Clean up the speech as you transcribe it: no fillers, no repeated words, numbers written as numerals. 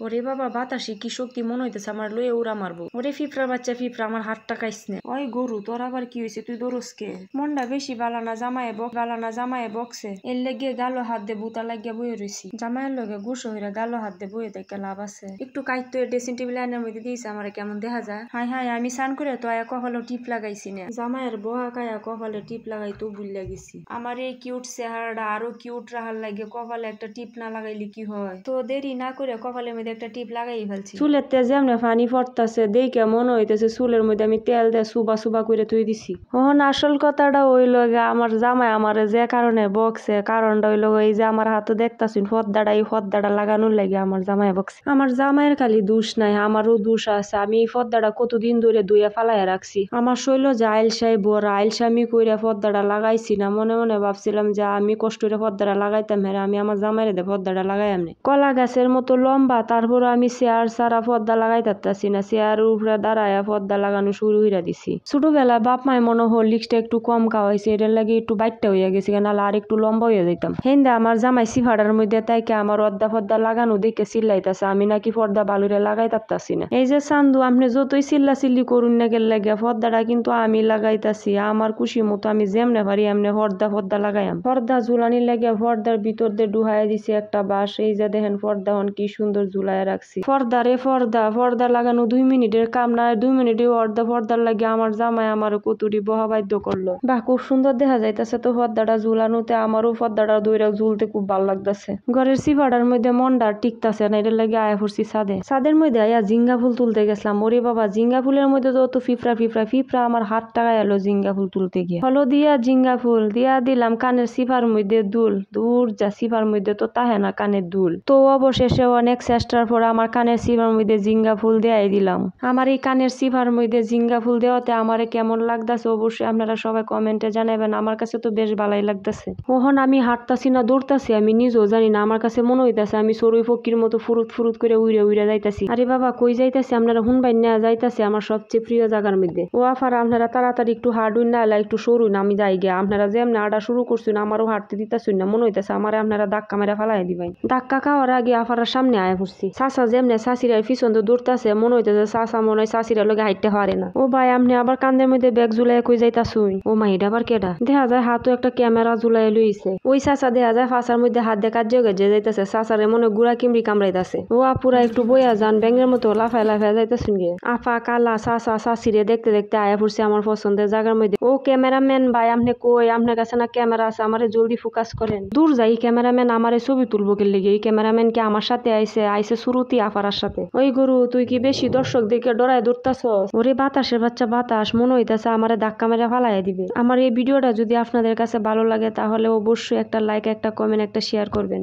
ওরে বাবা বাতাসে কি শক্তি মনে হইতেছে আমার লয়ে উড়া মারবো। ওরে ফিফড়ার বাচ্চা ফিফড়া আমার হাতটা কাইসনে। ওই গরু তোর আবার কি হয়েছে তুই দরসকে? মনটা বেশি বালানা জামায়ে বকছে এর লেগে গালো হাত দে বুতা লাগিয়া বয়ে রইছি। জামাইয়ের লগে গুসো হইরা গালো হাত দে বয়ে দেখে লাভ আছে। একটু কাইতো ড্রেসিং টেবিল আইনের মধ্যে দিয়েছে আমার কেমন দেখা যায়। হাই হাই আমি স্নান করে তো আয়া কপালে টিপ লাগাইছি না। জামাইয়ের বহা কায়া কপালে টিপ লাগাইতো ভুলিয়া গেছি। আমার এই কিউট চেহারাটা আরো কিউট রাহার লাগে কপালে একটা টিপ না লাগাইলে কি হয়। তো দেরি না করে কপালের মধ্যে একটা টিপ লাগাই ফেলছি। চুলের তেজ এমনি পানি পড়তাছে দেখে মনে হইতেছে চুলের মধ্যে আমি তেল দিয়ে সুবা করে থুই দিছি। ওহন আসল কথাটা হইল আমার জামাই আমারে যে কারণে বকছে কারণটা হইল এই যে আমার হাতে দেখতাছুন এই পর্দাটা লাগানোর লাগে আমার জামাই বকছে। আমার জামাইয়ের খালি দোষ নাই আমারও দোষ আছে। আমি এই পর্দাটা কতদিন ধরে ধুইয়া ফালাইয়া রাখছি। আমার শৈল যে আইলসাই বড় আইলসামি কইরা পর্দাটা লাগাইছি না। মনে মনে ভাবছিলাম যে আমি কষ্ট করে পর্দাটা লাগাইতাম হেরা আমি আমার জামাইরে দে পর্দাটা লাগাই আমনে। কলা গাছের মতো লম্বা তারপর আমি চেয়ার সারা পর্দা লাগাই তারতাছি না। চেয়ারের উপরে দাঁড়ায়া পর্দা লাগানো শুরু হইরা দিছি। ছোটবেলা বাপ মায় মনে হরলিক্সটা একটু কম খাওয়াইছে এটার লাগে একটু বাইটটা হইয়া গেছে নাহলে আর একটু লম্বা হইয়া যেতাম। হেন্দা আমার জামাই সিফাড়ার মধ্যে তাইকে আমার পর্দা লাগানো দেখে চিল্লাইতাছে আমি নাকি পর্দা বালুরে লাগাই তারতাছি না। এই যে চান্দু আপনি যতই চিল্লি করুন না গেল লাগে পর্দাটা কিন্তু আমি লাগাইতাছি আমার খুশি মতো আমি যেমনে পারি এমনি পর্দা লাগাইম। পর্দা ঝুলানির লাগে পর্দার ভিতর দিয়ে ডুহাই দিছি একটা বাঁশ। এই যে দেখেন পর্দা হন কি সুন্দর ঝুলাইয়া রাখছি। পর্দা লাগানো 2 মিনিটের কাম না 2 মিনিটে পর্দার লাগে আমার জামাই আমার কতুরি বহা বাধ্য করলো। বাহ খুব সুন্দর দেখা যাইতেছে তো পর্দাটা ঝুলানোতে আমারও পর্দাটা দইরা ঝুলতে খুব ভালো লাগতেছে। ঘরের সিফাড়ার মধ্যে মনটা টিকতাছে না এটার লাগে আয়া পড়ছি ছাদের মধ্যে আয়া জিঙ্গা ফুল তুলতে গেছিলাম। ওরে বাবা জিঙ্গা ফুলের মধ্যে তো ফিফড়া আমার হাত টাকায় এলো জিঙ্গা ফুল তুলতে গিয়ে। হলো দিয়া জিঙ্গা ফুল দিয়া দিলাম কানের সিফার মধ্যে দূর যা সিফার মধ্যে তো তাহে না কানের দুল। তো অবশেষে অনেক চেষ্টার পর আমার কানের সিফার মধ্যে জিঙ্গা ফুল দেয়াই দিলাম। আমার এই কানের সিফার মধ্যে জিঙ্গা ফুল দেওয়াতে আমারে কেমন লাগতেছে অবশ্যই আপনারা সবাই কমেন্টে জানাবেন। আমার কাছে তো বেশ ভালোই লাগতেছে। ওহন আমি হাঁটতাছি না দৌড়তাছি আমি নিজেও জানি না। আমার কাছে মনে হইতাছে আমি চড়ুই ফকির মতো ফুরুত করে উইরা যাইতাছি। আরে বাবা কই যাইতাছি আপনারা হুনবাই না যাইতাছি আমার সবচেয়ে প্রিয় জায়গার মধ্যে। ও আফারা আপনারা তাড়াতাড়ি একটু হাঁটুন না এলা একটু সরুন আমি যাই গে। আপনারা যেমন হাঁটা শুরু করছেন আমারও হাঁটতে দিতেছেন না। মনে হইতাছে আমার আপনারা ধাক্কা মেরা ফালাই দিবেন। ধাক্কা খাওয়ার আগে আফারার সামনে আয়া পড়ছি। চাচা যেমনে চাচিরার পিছন তো দৌড়তাছে মনে হইতেছে চাচা মনে হয় চাচিরার লগে হাঁটতে পারে না। ও ভাই আপনি আবার কান্দের মধ্যে ব্যাগ ঝুলাই কই যাইতাছুন? ও মা এটা আবার কেডা? দেখা যায় হাতও একটা ক্যামেরা ঝুলাই লইছে। ওই চাচা দেখা যায় ফাঁসার মধ্যে হাত দিয়ে কাজে যাইতেছে। চাচারে মনে গুড়া কিমড়ি কামড়াইতাছে। ও আপুরা একটু বইয়া যান ব্যাঙের মতো লাফায় যাইতেছুন গে। আফা কালা চাচা চাচিরে দেখতে আয়া পড়ছে আমার পছন্দের জায়গার মধ্যে। ও ক্যামেরাম্যান ভাই আপনি কই? আপনার কাছে না ক্যামেরা আছে আমারে জলদি ফোকাস করেন। দূর যাই ক্যামেরাম্যান আমারে ছবি তুলবো কে লেগে। এই ক্যামেরাম্যান কি আমার সাথে আইছে শুরুতি আফারার সাথে। ওই গরু তুই কি বেশি দর্শক দেখে ডরায় দৌড়তাছস? ওরে বাতাসের বাচ্চা বাতাস মনে হইতাছে আমারে ধাক্কা মেরে ফালাই দিবে। আমার এই ভিডিওটা যদি আপনাদের কাছে ভালো লাগে তাহলে অবশ্যই একটা লাইক একটা কমেন্ট একটা শেয়ার করবেন।